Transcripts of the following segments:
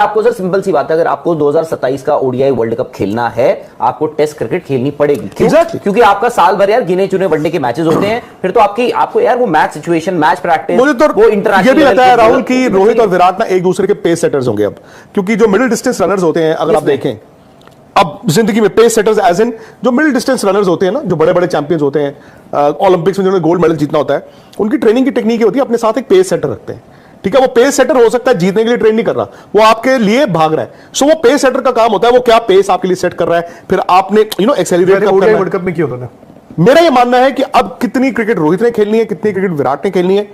आपको sir simple सी बात है, अगर आपको 2027 का ओडीआई वर्ल्ड कप खेलना है, आपको टेस्ट क्रिकेट खेलनी पड़ेगी। Exactly. क्योंकि आपका साल भर यार गिने चुने वनडे के मैचेस होते हैं, फिर तो आपको यार वो मैच सिचुएशन, मैच प्रैक्टिस, मुझे तो वो इंटरनेशनल ये भी लगता है राहुल की रोहित और विराट ना एक दूसरे के पेस सेटर्स होंगे अब, क्योंकि जो मिडिल डिस्टेंस रनर्स होते हैं, अगर आप देखें अब जिंदगी में पेस सेटर्स एज इन जो मिडिल डिस्टेंस रनर्स होते हैं ना, जो बड़े बड़े चैंपियंस होते हैं ओलंपिक्स में, जिन्होंने गोल्ड मेडल जीतना होता है, उनकी ट्रेनिंग की टेक्निक होती है अपने साथ एक पेस सेटर रखते हैं। ठीक है, वो पेस सेटर हो सकता है जीतने के लिए ट्रेन नहीं कर रहा, वो आपके लिए भाग रहा है। सो वो पेस सेटर का काम होता है, वो क्या पेस आपके लिए सेट कर रहा है, फिर आपने एक्सेलरेट वर्ल्ड कप में किया होता था। मेरा ये मानना है कि अब कितनी क्रिकेट रोहित ने खेलनी है, कितनी क्रिकेट विराट ने खेलनी है,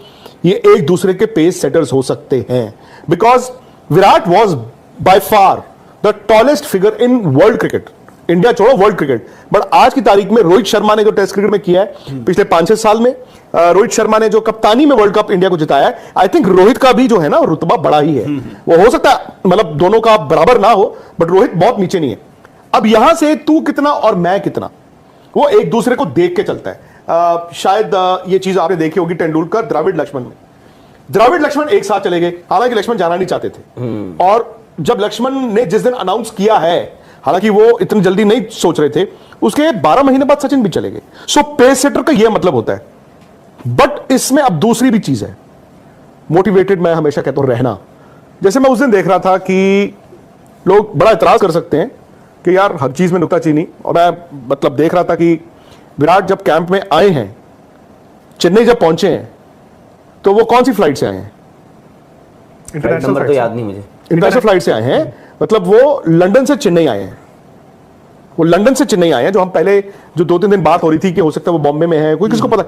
ये एक दूसरे के पेस सेटर्स हो सकते हैं। Because Virat was by far the tallest figure in world cricket, India छोड़ो वर्ल्ड क्रिकेट। बट आज की तारीख में रोहित शर्मा ने जो टेस्ट क्रिकेट में किया है पिछले 5-6 साल में, रोहित शर्मा ने जो कप्तानी में वर्ल्ड कप इंडिया को जिताया है, आई थिंक रोहित का भी जो है ना रुतबा बड़ा ही है। वो हो सकता है मतलब दोनों का बराबर ना हो, बट रोहित बहुत नीचे नहीं है। अब यहां से तू कितना और मैं कितना, वो एक दूसरे को देख के चलता है। शायद ये चीज आपने देखी होगी तेंदुलकर द्रविड़ लक्ष्मण में, द्रविड़ लक्ष्मण एक साथ चले गए, हालांकि लक्ष्मण जाना नहीं चाहते थे। और जब लक्ष्मण ने जिस दिन अनाउंस किया है, हालांकि वो इतनी जल्दी नहीं सोच रहे थे, उसके 12 महीने बाद सचिन भी चले गए। सो पेस सेटर का यह मतलब होता है। बट इसमें अब दूसरी भी चीज है, मोटिवेटेड मैं हमेशा कहता हूं रहना। जैसे मैं उस दिन देख रहा था कि लोग बड़ा इतराज कर सकते हैं कि यार हर चीज में नुक्ताचीनी, और मैं मतलब देख रहा था कि विराट जब कैंप में आए हैं, चेन्नई जब पहुंचे हैं, तो वो कौन सी फ्लाइट से आए हैं? नंबर तो याद नहीं मुझे। इंटरनेशनल फ्लाइट से आए हैं, मतलब वो लंदन से चेन्नई आए हैं। वो लंदन से चेन्नई आए हैं, जो हम पहले जो 2-3 दिन बात हो रही थी कि हो सकता है वो बॉम्बे में है, कोई किसको पता।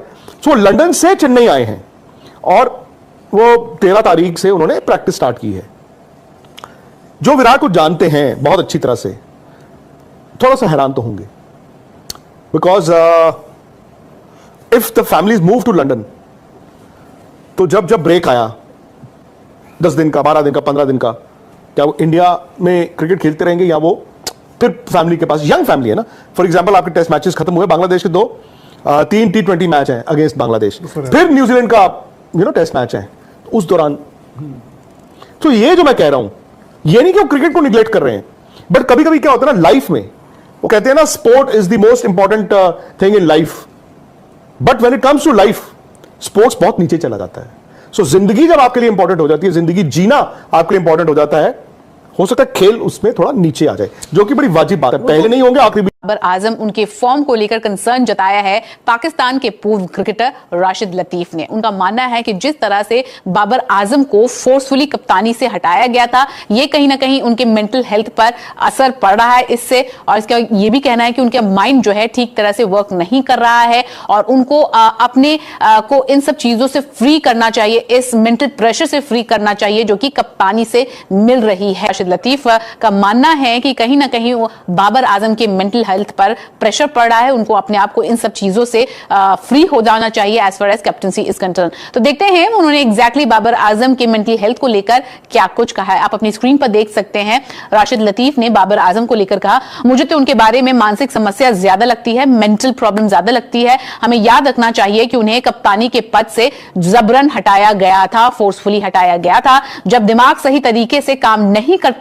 सो लंदन से चेन्नई आए हैं और वो 13 तारीख से उन्होंने प्रैक्टिस स्टार्ट की है। जो विराट को जानते हैं बहुत अच्छी तरह से, थोड़ा सा हैरान तो होंगे, because if the families move to London, तो जब ब्रेक आया 10 दिन का, 12 दिन का, 15 दिन का, क्या वो इंडिया में क्रिकेट खेलते रहेंगे या वो फिर फैमिली के पास, यंग फैमिली है ना। फॉर एग्जांपल आपके टेस्ट मैचेस खत्म हुए, बांग्लादेश के 3 T20 मैच हैं अगेंस्ट बांग्लादेश, फिर न्यूजीलैंड का टेस्ट मैच है उस दौरान। तो ये जो मैं कह रहा हूं, ये नहीं कि वो क्रिकेट को निग्लेक्ट कर रहे हैं, बट कभी कभी क्या होता है ना लाइफ में, वो कहते हैं ना sport is the most important thing in life, but when it comes to life sports बहुत नीचे चला जाता है। सो जिंदगी जब आपके लिए इंपॉर्टेंट हो जाती है, जिंदगी जीना आपके लिए इंपॉर्टेंट हो जाता है, हो सकता है खेल उसमें थोड़ा नीचे आ जाए, जो कि बड़ी वाजिब बात है। पहले नहीं होंगे, आखिरी बाबर आजम उनके फॉर्म को लेकर कंसर्न जताया है पाकिस्तान के पूर्व क्रिकेटर राशिद लतीफ ने। उनका मानना है कि जिस तरह से बाबर आजम को फोर्सफुली कप्तानी से हटाया गया था, यह कहीं ना कहीं उनके मेंटल हेल्थ पर असर पड़ रहा है इससे, और इसका यह भी कहना है कि उनका माइंड जो है ठीक तरह से वर्क नहीं कर रहा है और उनको अपने को इन सब चीजों से फ्री करना चाहिए, इस मेंटल प्रेशर से फ्री करना चाहिए जो कि कप्तानी से मिल रही है। राशिद लतीफ का मानना है कि कहीं ना कहीं बाबर आजम के मेंटल हेल्थ पर प्रेशर पड़ रहा है, उनको अपने आप को इन सब चीजों से फ्री हो जाना चाहिए as far as captaincy is concern. तो देखते हैं उन्होंने एग्जैक्टली बाबर आजम के मेंटल हेल्थ को लेकर क्या कुछ कहा है। आप अपनी स्क्रीन पर देख सकते हैं, राशिद लतीफ ने बाबर आजम को लेकर कहा, मुझे तो उनके बारे में मानसिक समस्या ज्यादा लगती है, मेंटल प्रॉब्लम ज्यादा लगती है। हमें याद रखना चाहिए कि उन्हें कप्तानी के पद से जबरन हटाया गया था, फोर्सफुली हटाया गया था। जब दिमाग सही तरीके से काम नहीं करता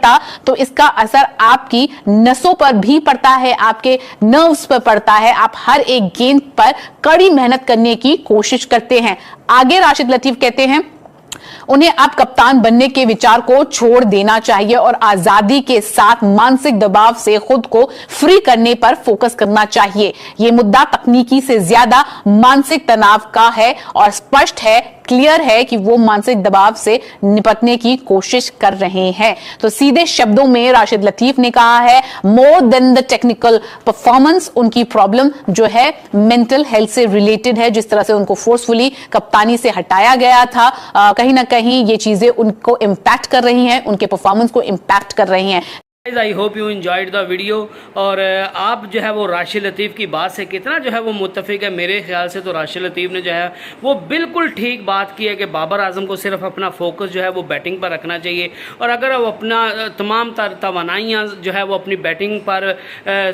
तो इसका असर आपकी नसों पर भी पड़ता है, आपके नर्व्स पर पड़ता है। आप हर एक गेंद पर कड़ी मेहनत करने की कोशिश करते हैं। आगे राशिद लतीफ कहते हैं, उन्हें अब कप्तान बनने के विचार को छोड़ देना चाहिए और आजादी के साथ मानसिक दबाव से खुद को फ्री करने पर फोकस करना चाहिए। यह मुद्दा तकनीकी से ज्यादा मानसिक तनाव का है और स्पष्ट है, क्लियर है कि वो मानसिक दबाव से निपटने की कोशिश कर रहे हैं। तो सीधे शब्दों में राशिद लतीफ ने कहा है, more than the technical performance, उनकी प्रॉब्लम जो है मेंटल हेल्थ से रिलेटेड है। जिस तरह से उनको फोर्सफुली कप्तानी से हटाया गया था, कहीं ना कहीं ये चीजें उनको इंपैक्ट कर रही हैं, उनके परफॉर्मेंस को इंपैक्ट कर रही हैं। I hope you enjoyed the video. और आप जो है वो राशिद लतीफ़ की बात से कितना जो है वो मुत्तफिक है। मेरे ख्याल से तो राशिद लतीफ़ ने जो है वो बिल्कुल ठीक बात की है कि बाबर आजम को सिर्फ अपना फोकस जो है वो बैटिंग पर रखना चाहिए, और अगर वो अपना तमाम तवानाइयाँ जो है वो अपनी बैटिंग पर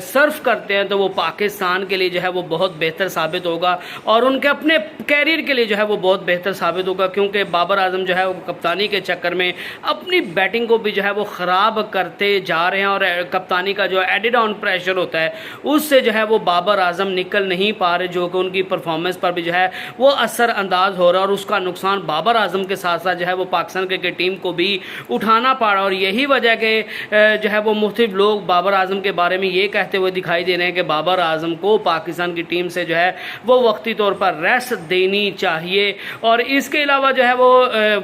सर्फ करते हैं तो वो पाकिस्तान के लिए जो है वो बहुत बेहतर साबित होगा, और उनके अपने कैरियर के लिए जो है वो बहुत बेहतर साबित होगा, क्योंकि बाबर आजम जो है वो कप्तानी के चक्कर में अपनी बैटिंग को भी जो है वो ख़राब करते जा रहे हैं, और कप्तानी का जो एडेड ऑन प्रेशर होता है उससे जो है वो बाबर आजम निकल नहीं पा रहे, जो कि उनकी परफॉर्मेंस पर भी जो है वो असर अंदाज हो रहा है, और उसका नुकसान बाबर आजम के साथ साथ जो है वो पाकिस्तान क्रिकेट टीम को भी उठाना पड़ रहा है। और यही वजह के जो है वो मुख्तलिफ लोग बाबर आजम के बारे में ये कहते हुए दिखाई दे रहे हैं कि बाबर आजम को पाकिस्तान की टीम से जो है वो वक्ती तौर पर रेस्ट देनी चाहिए। और इसके अलावा जो है वो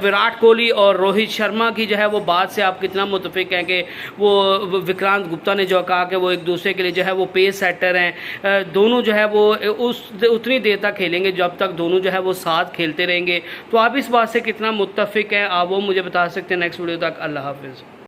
विराट कोहली और रोहित शर्मा की जो है वो बात से आप कितना मुतफिक हैं कि वो विक्रांत गुप्ता ने जो कहा कि वो एक दूसरे के लिए जो है वो पेस सेटर हैं, दोनों जो है वो उतनी देर तक खेलेंगे जब तक दोनों जो है वो साथ खेलते रहेंगे। तो आप इस बात से कितना मुत्तफिक हैं, आप वो मुझे बता सकते हैं। नेक्स्ट वीडियो तक अल्लाह हाफिज़।